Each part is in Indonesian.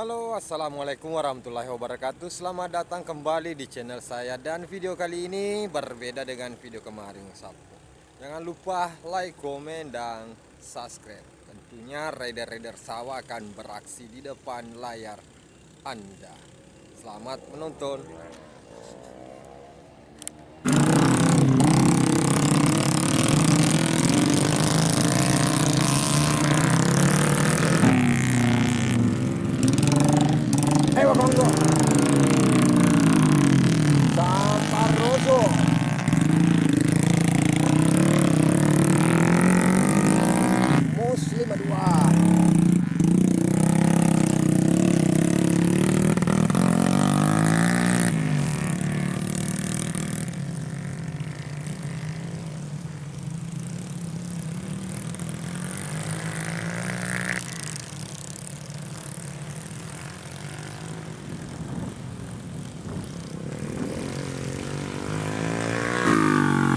Halo, assalamualaikum warahmatullahi wabarakatuh. Selamat datang kembali di channel saya. Dan video kali ini berbeda dengan video kemarin, Sabtu. Jangan lupa like, komen, dan subscribe. Tentunya rider-rider sawah akan beraksi di depan layar Anda. Selamat menonton. Ayo Kongo, Sampar Roso. Muslim 2.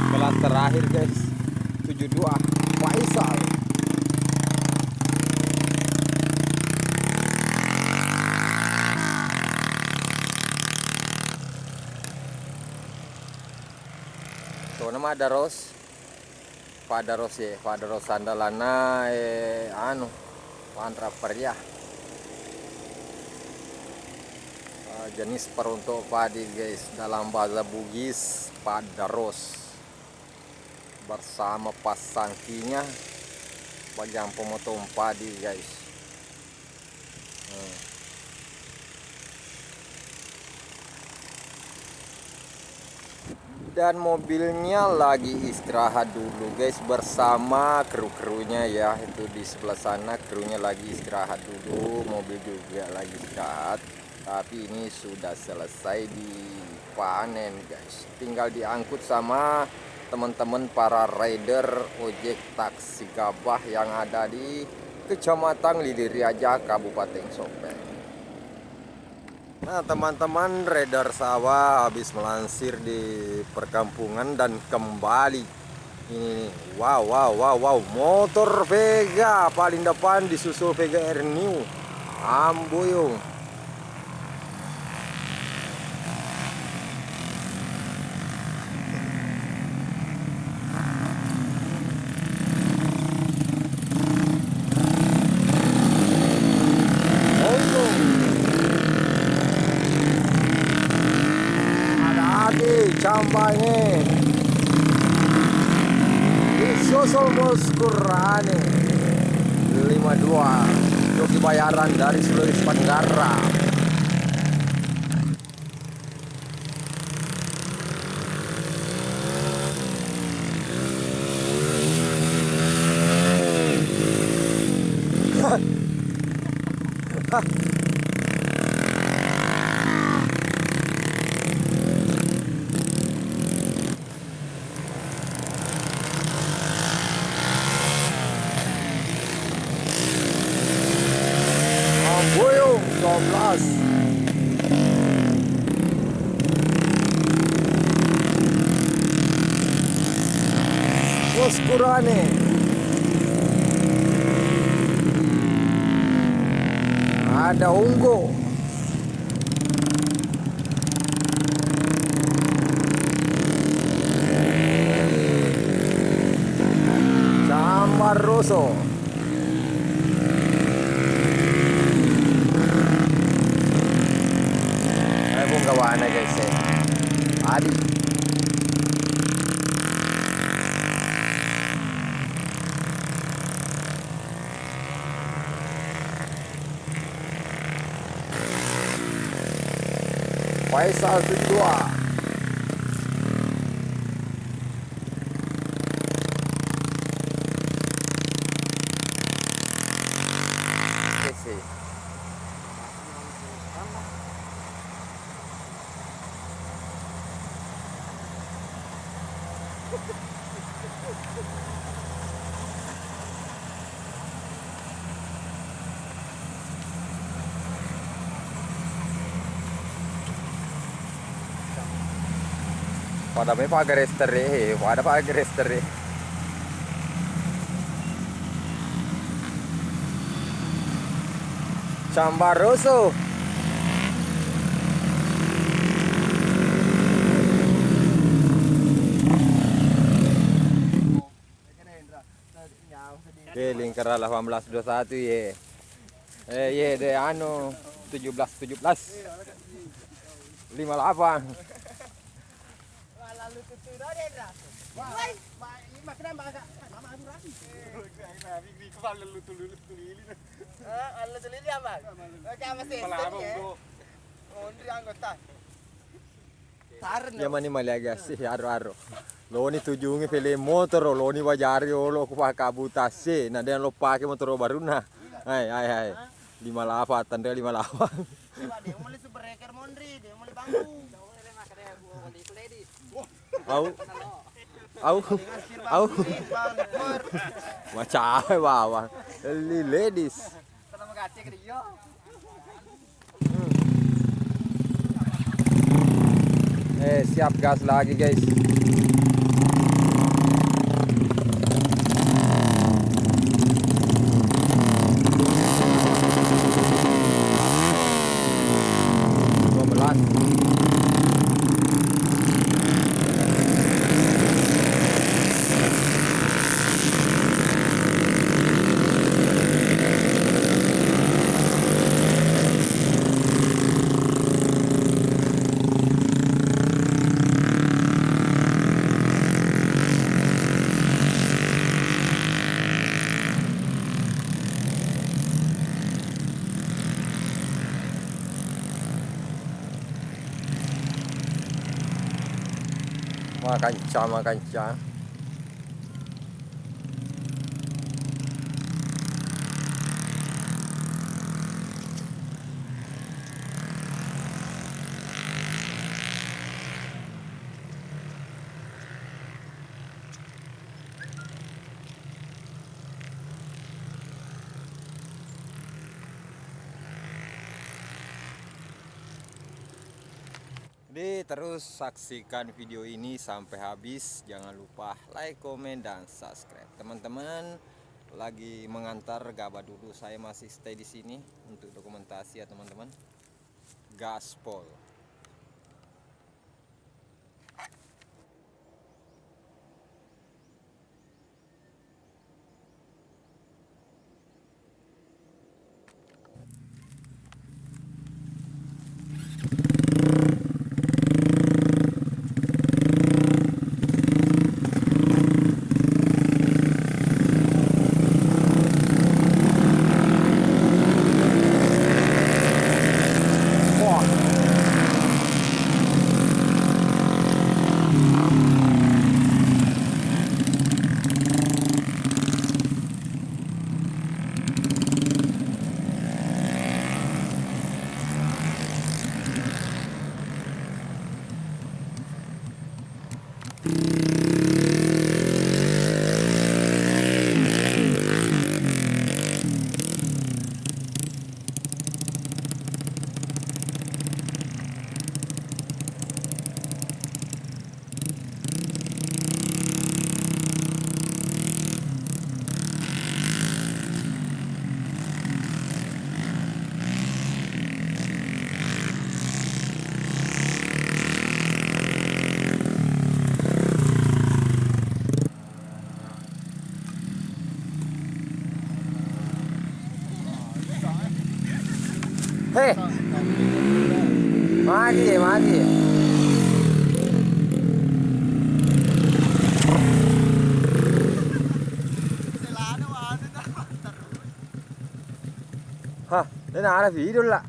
Kelas terakhir guys, 72 Faisal. Tuh nama Daros, Pak Daros ya, Pak Daros Sandalana Pantra ya. Jenis peruntuk padi guys, dalam bahasa Bugis Pak Daros bersama pasangkinya bagian pemotong padi guys. Dan mobilnya lagi istirahat dulu guys bersama kru-krunya ya, itu di sebelah sana krunya lagi istirahat dulu, mobil juga lagi istirahat. Tapi ini sudah selesai dipanen guys, tinggal diangkut sama teman-teman para rider ojek taksi gabah yang ada di Kecamatan Liliriaja, Kabupaten Sopeng. Nah teman-teman, rider sawah habis melansir di perkampungan dan kembali. Ini wow, motor Vega paling depan disusul Vega Air New Ambuyung. Campak ini disusul Muskurane 52 Joki bayaran dari seluruh Tenggara. Ambuyung 12. Muskurane ada Ungu. Sampar Roso. Pong gawa na guys Adi. Faisal 2. Pada may pag-rester pada pag-rester Chambaroso. Oke, lingkar 1821 ye. Ye deh anu 17 58. Lalu tutur dia. Wah, makna maka nama aku rapi. Di kepala lu tulili. Lu tulili apa? Oke, masih ya. Ondri anggota. Ya mani malaga sih aro. Lo ni tujungi pele motor lo ni wajari lo ku kabutase. Nah dan lo pakai motor baru nah. Hai. 58 tanda 58. Dia mulai super reker mondri, dia mulai bangku. Au. Macam bawah. Ladies. Pertama gace ke dia. Siap gas lagi guys. Makan ca. Jadi terus saksikan video ini sampai habis. Jangan lupa like, komen, dan subscribe. Teman-teman lagi mengantar gabah dulu. Saya masih stay di sini untuk dokumentasi ya teman-teman. Gaspol. Hei, mati. Hah, ini ada video lah.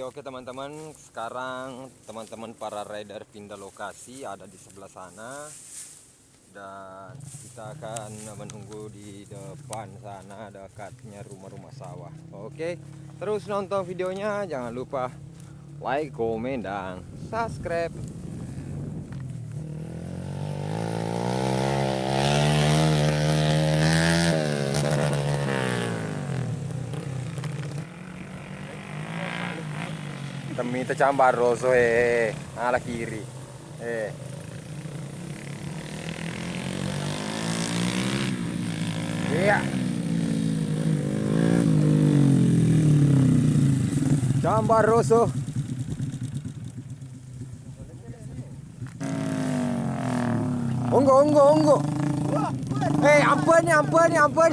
oke teman-teman, sekarang teman-teman para rider pindah lokasi ada di sebelah sana dan kita akan menunggu di depan sana dekatnya rumah-rumah sawah. Oke, terus nonton videonya, jangan lupa like, komen, dan subscribe. Temi tercambar roso ala kiri. Iya. Cambar roso. Onggo. Ampun.